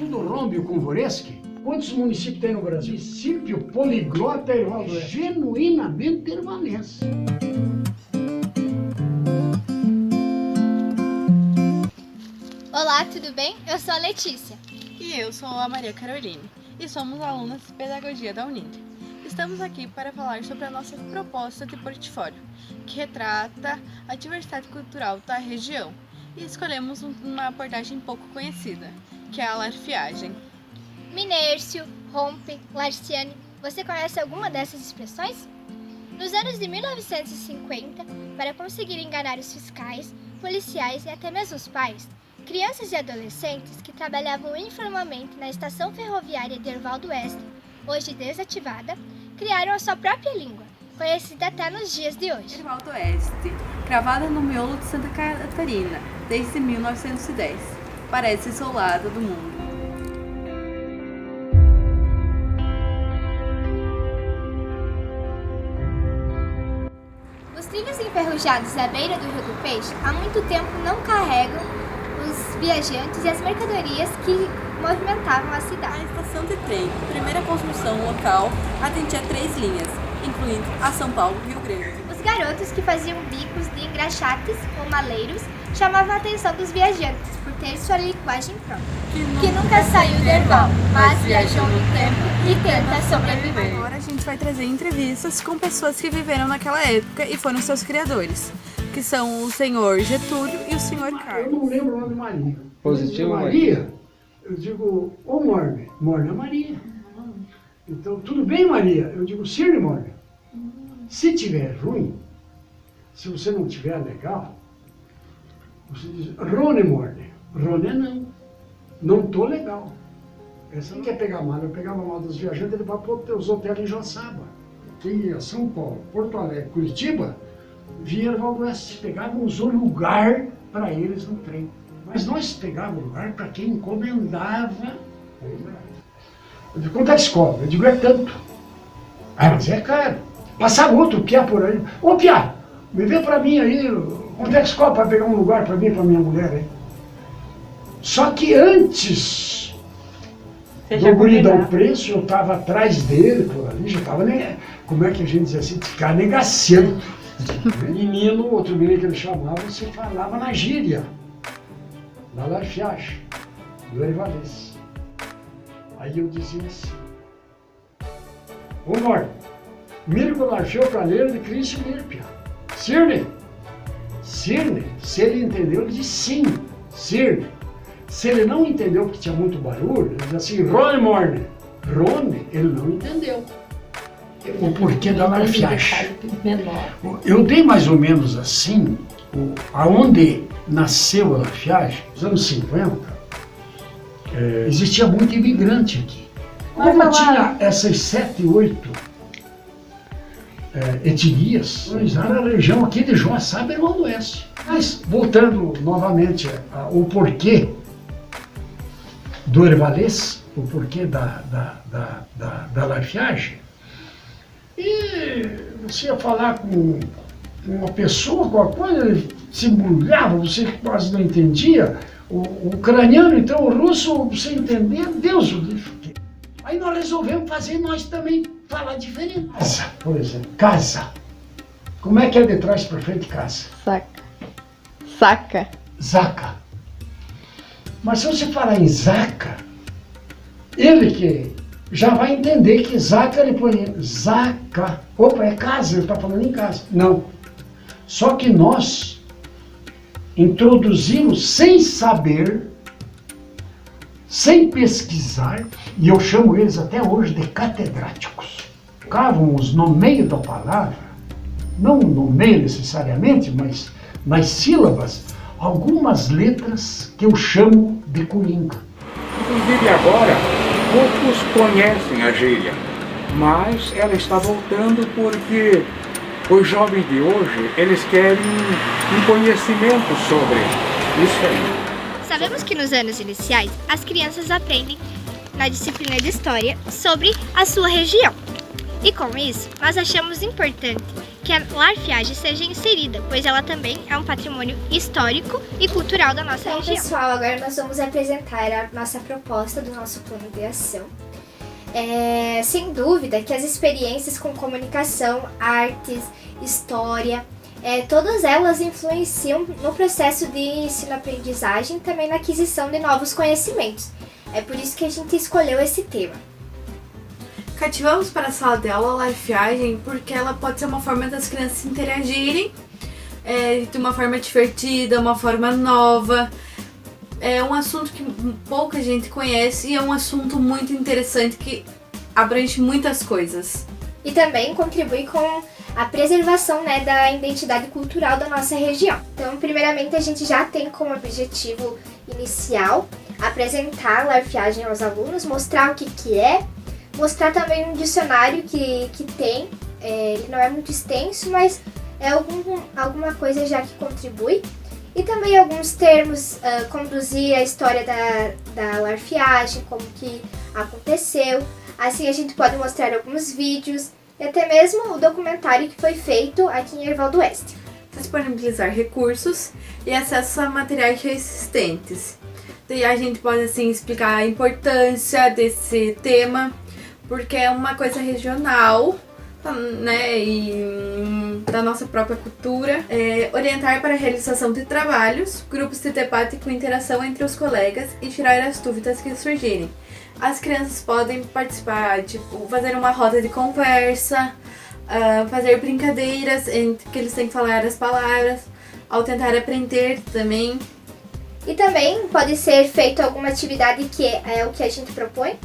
do Rômbio com Voreschi, quantos municípios tem no Brasil? Município poliglota genuinamente ervalense. Olá, tudo bem? Eu sou a Letícia. E eu sou a Maria Caroline, e somos alunas de Pedagogia da Uninter. Estamos aqui para falar sobre a nossa proposta de portfólio, que retrata a diversidade cultural da região. E escolhemos uma abordagem pouco conhecida, que é a larfiagem. Minércio, rompe, larciane, você conhece alguma dessas expressões? Nos anos de 1950, para conseguir enganar os fiscais, policiais e até mesmo os pais, crianças e adolescentes que trabalhavam informalmente na estação ferroviária de Erval do Oeste, hoje desativada, criaram a sua própria língua, conhecida até nos dias de hoje. Erval do Oeste, cravada no miolo de Santa Catarina, desde 1910, parece isolada do mundo. Os trilhos enferrujados à beira do Rio do Peixe há muito tempo não carregam os viajantes e as mercadorias que movimentavam a cidade. A estação de trem, primeira construção local, atendia 3 linhas, incluindo a São Paulo e Rio Grande. Os garotos que faziam bicos de engraxates ou maleiros chamavam a atenção dos viajantes por ter sua linguagem própria, que nunca saiu do Erval, mas viajou no tempo e tenta sobreviver. Agora a gente vai trazer entrevistas com pessoas que viveram naquela época e foram seus criadores, que são o senhor Getúlio e o senhor Carlos. Eu não lembro o nome de Maria. Positivo, Maria, eu digo, ô Morne. Morne é Maria. Então, tudo bem, Maria? Eu digo, Cirne Morne. Se tiver ruim, se você não tiver legal, você diz, Rone Morne. Rone não. Não tô legal. Essa não quer pegar mal. Eu pegava mal dos viajantes, ele vai para os hotéis em Joaçaba. Quem ia São Paulo, Porto Alegre, Curitiba, via Erval do Oeste. Pegávamos o lugar para eles no trem. Mas nós pegávamos o lugar para quem encomendava. Eu digo, quanto é a escola? Eu digo, é tanto. Ah, mas é caro. Passava outro Piá por aí. Ô Piá, me vê para mim aí, quanto é a escola para pegar um lugar para mim e para minha mulher aí? Só que antes do guri dar o preço, eu estava atrás dele, por ali, já estava, como é que a gente diz assim, ficar negaciando. Menino, outro menino que ele chamava, você falava na gíria, na larfiagem, do ervalense. Aí eu dizia assim, ô Morne, Mirko larfiou o caneiro de Cristo Mirpia. Cirne, Cirne, se ele entendeu, ele disse sim, Cirne. Se ele não entendeu porque tinha muito barulho, ele dizia assim, Rone Morne. Rone, ele não entendeu. O porquê da larfiagem. Eu dei mais ou menos assim, aonde nasceu a larfiagem, nos anos 50, existia muito imigrante aqui. Como tinha essas 7, 8 etnias, era a região aqui de Joaçaba e Erval do Oeste. Mas, voltando novamente ao porquê do ervalês, o porquê da larfiagem, e você ia falar com uma pessoa, com a coisa, ele se embrulhava, você quase não entendia. O ucraniano, então, o russo, você entendia, Deus o livre. Aí nós resolvemos fazer nós também falar diferente. Casa, por exemplo, casa. Como é que é de trás para frente, casa? Saca. Saca. Zaca. Mas se você falar em zaca, ele que já vai entender que zaca, ele põe zaca. Opa, é casa, ele está falando em casa. Não. Só que nós introduzimos sem saber, sem pesquisar, e eu chamo eles até hoje de catedráticos. Colocávamos no meio da palavra, não no meio necessariamente, mas nas sílabas, algumas letras que eu chamo de coringa. Inclusive agora, poucos conhecem a gíria, mas ela está voltando porque os jovens de hoje, eles querem um conhecimento sobre isso aí. Sabemos que nos anos iniciais, as crianças aprendem na disciplina de História sobre a sua região. E com isso, nós achamos importante que a larfiagem seja inserida, pois ela também é um patrimônio histórico e cultural da nossa região. Pessoal, agora nós vamos apresentar a nossa proposta do nosso plano de ação. Sem dúvida que as experiências com comunicação, artes, história, todas elas influenciam no processo de ensino-aprendizagem e também na aquisição de novos conhecimentos. É por isso que a gente escolheu esse tema. Cativamos para a sala de aula a larfiagem porque ela pode ser uma forma das crianças interagirem de uma forma divertida, uma forma nova. É um assunto que pouca gente conhece e é um assunto muito interessante que abrange muitas coisas. E também contribui com a preservação, da identidade cultural da nossa região. Então, primeiramente, a gente já tem como objetivo inicial apresentar a larfiagem aos alunos, mostrar o que é, mostrar também um dicionário que tem. Ele não é muito extenso, mas é alguma coisa já que contribui. E também alguns termos, conduzir a história da larfiagem, como que aconteceu. Assim a gente pode mostrar alguns vídeos e até mesmo o documentário que foi feito aqui em Erval do Oeste. Disponibilizar recursos e acesso a materiais resistentes. E a gente pode assim explicar a importância desse tema, porque é uma coisa regional, e da nossa própria cultura. Orientar para a realização de trabalhos, grupos de debate com interação entre os colegas e tirar as dúvidas que surgirem. As crianças podem participar, fazer uma roda de conversa, fazer brincadeiras entre que eles têm que falar as palavras, ao tentar aprender também. E também pode ser feito alguma atividade que é o que a gente propõe.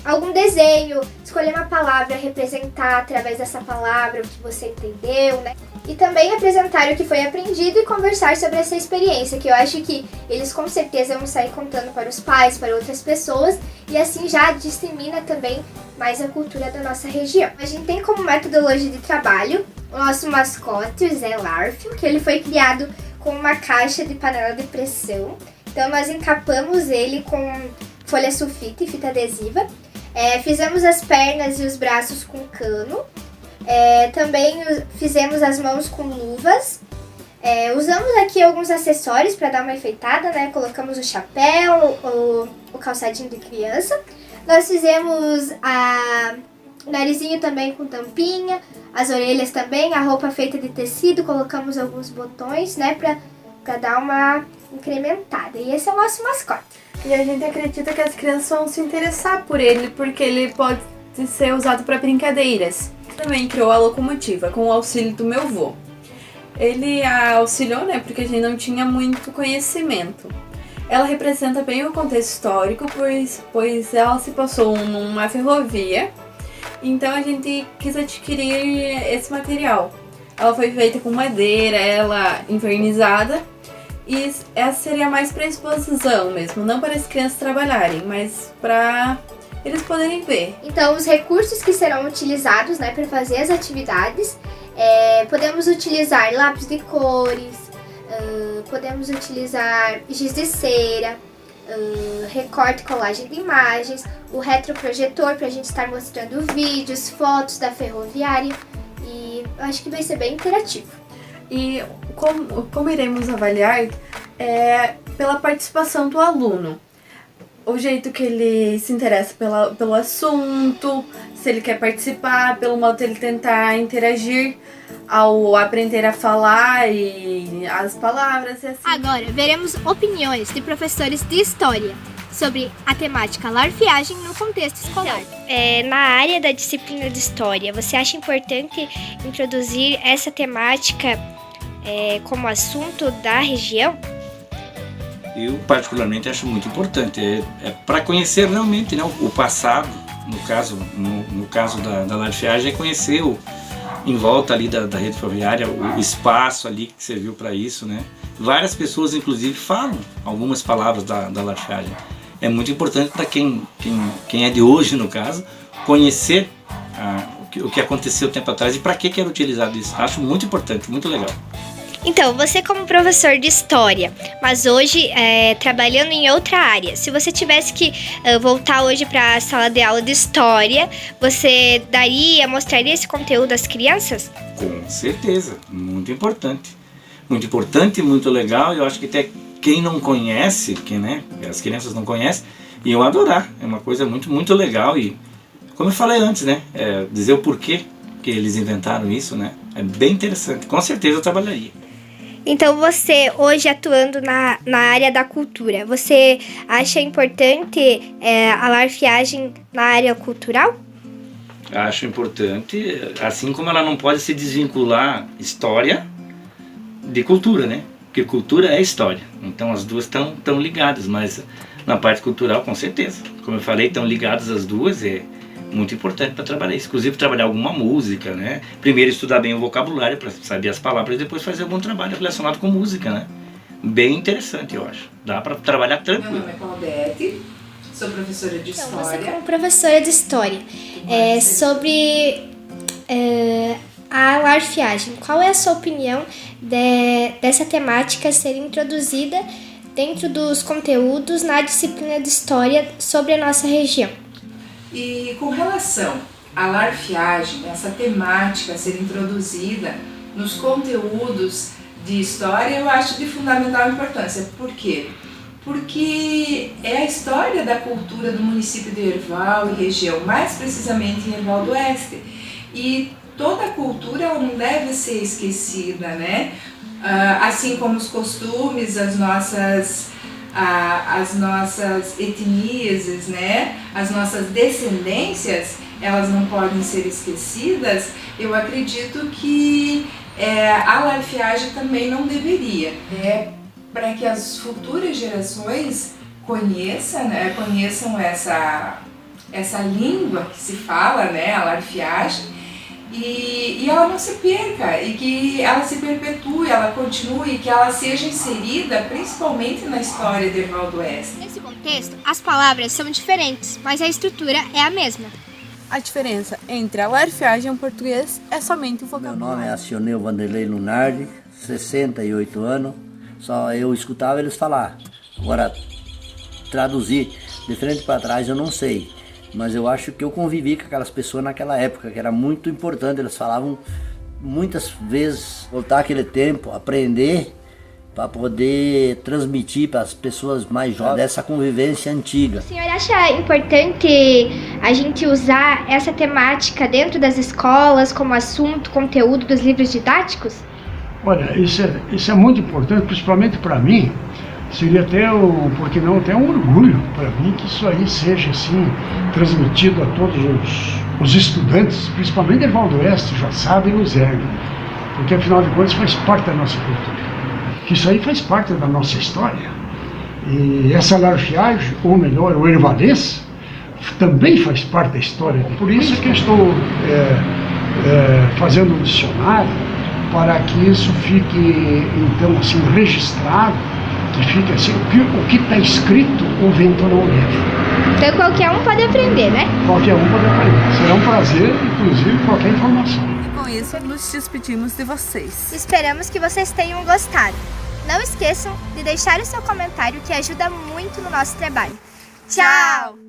Algum desenho, escolher uma palavra, representar através dessa palavra o que você entendeu, E também apresentar o que foi aprendido e conversar sobre essa experiência, que eu acho que eles com certeza vão sair contando para os pais, para outras pessoas, e assim já dissemina também mais a cultura da nossa região. A gente tem como metodologia de trabalho o nosso mascote, o Zé Larfio, que ele foi criado com uma caixa de panela de pressão. Então nós encapamos ele com folha sulfite e fita adesiva. Fizemos as pernas e os braços com cano. Também fizemos as mãos com luvas. Usamos aqui alguns acessórios para dar uma enfeitada, Colocamos o chapéu, o calçadinho de criança. Nós fizemos o narizinho também com tampinha, as orelhas também, a roupa feita de tecido, colocamos alguns botões, para dar uma incrementada. E esse é o nosso mascote. E a gente acredita que as crianças vão se interessar por ele, porque ele pode ser usado para brincadeiras. Também criou a locomotiva, com o auxílio do meu avô. Ele a auxiliou, porque a gente não tinha muito conhecimento. Ela representa bem o contexto histórico, pois ela se passou numa ferrovia, então a gente quis adquirir esse material. Ela foi feita com madeira, ela invernizada, e essa seria mais para exposição mesmo, não para as crianças trabalharem, mas para eles poderem ver. Então, os recursos que serão utilizados para fazer as atividades, podemos utilizar lápis de cores, podemos utilizar giz de cera, recorte e colagem de imagens, o retroprojetor para a gente estar mostrando vídeos, fotos da ferroviária, e eu acho que vai ser bem interativo. E como iremos avaliar pela participação do aluno. O jeito que ele se interessa pelo assunto, se ele quer participar, pelo modo de ele tentar interagir ao aprender a falar e as palavras e assim. Agora veremos opiniões de professores de história sobre a temática larfiagem no contexto escolar. Na área da disciplina de história, você acha importante introduzir essa temática como assunto da região? Eu particularmente acho muito importante, para conhecer realmente o passado, no caso da larfiagem, é conhecer em volta ali da rede ferroviária, o espaço ali que serviu para isso, Várias pessoas inclusive falam algumas palavras da larfiagem. É muito importante para quem é de hoje, no caso, conhecer o que aconteceu tempo atrás e para que era utilizado isso. Acho muito importante, muito legal. Então, você como professor de história, mas hoje trabalhando em outra área, se você tivesse que voltar hoje para a sala de aula de história, você mostraria esse conteúdo às crianças? Com certeza, muito importante. Muito importante, muito legal. Eu acho que até quem não conhece, as crianças não conhecem, iam adorar. É uma coisa muito, muito legal. E como eu falei antes, né? Dizer o porquê que eles inventaram isso, né? É bem interessante. Com certeza eu trabalharia. Então você, hoje atuando na área da cultura, você acha importante a Larfiagem na área cultural? Acho importante, assim como ela não pode se desvincular história de cultura, né? Porque cultura é história. Então as duas estão ligadas, mas na parte cultural, com certeza. Como eu falei, estão ligadas as duas, é muito importante para trabalhar isso. Inclusive trabalhar alguma música, né? Primeiro estudar bem o vocabulário para saber as palavras e depois fazer algum trabalho relacionado com música, né? Bem interessante, eu acho. Dá para trabalhar tranquilo. Meu nome é Claudete, sou professora de Então, História. você como professora de História, sobre a Larfiagem, qual é a sua opinião dessa temática ser introduzida dentro dos conteúdos na disciplina de História sobre a nossa região? E com relação à Larfiagem, essa temática ser introduzida nos conteúdos de História, eu acho de fundamental importância. Por quê? Porque é a história da cultura do município de Herval e região, mais precisamente em Herval do Oeste. E toda a cultura ela não deve ser esquecida, né? Assim como os costumes, as nossas etnias, né? As nossas descendências, elas não podem ser esquecidas. Eu acredito que a Larfiagem também não deveria. Para que as futuras gerações conheçam essa língua que se fala, né? A Larfiagem. E ela não se perca, e que ela se perpetue, ela continue, que ela seja inserida principalmente na história de Herval do Oeste. Nesse contexto, as palavras são diferentes, mas a estrutura é a mesma. A diferença entre a Larfiagem e o português é somente o Meu vocabulário. nome é Acioneu Vanderlei Lunardi, 68 anos. Só eu escutava eles falar. Agora, traduzir de frente para trás eu não sei. Mas eu acho que eu convivi com aquelas pessoas naquela época, que era muito importante. Eles falavam muitas vezes, voltar aquele tempo, aprender para poder transmitir para as pessoas mais jovens dessa convivência antiga. O senhor acha importante a gente usar essa temática dentro das escolas como assunto, conteúdo dos livros didáticos? Olha, isso é muito importante, principalmente para mim. Seria até, por que não, até um orgulho para mim que isso aí seja assim transmitido a todos os estudantes, principalmente de Herval do Oeste, Joaçaba e Luzerne, porque afinal de contas faz parte da nossa cultura, que isso aí faz parte da nossa história. E essa Larfiagem, ou melhor, o hervalês, também faz parte da história. Por isso que eu estou fazendo um dicionário, para que isso fique então assim registrado, que fique assim, o que está escrito o vento não leva. Então qualquer um pode aprender, né? Qualquer um pode aprender. Será um prazer, inclusive, qualquer informação. E com isso, nos despedimos de vocês. Esperamos que vocês tenham gostado. Não esqueçam de deixar o seu comentário, que ajuda muito no nosso trabalho. Tchau!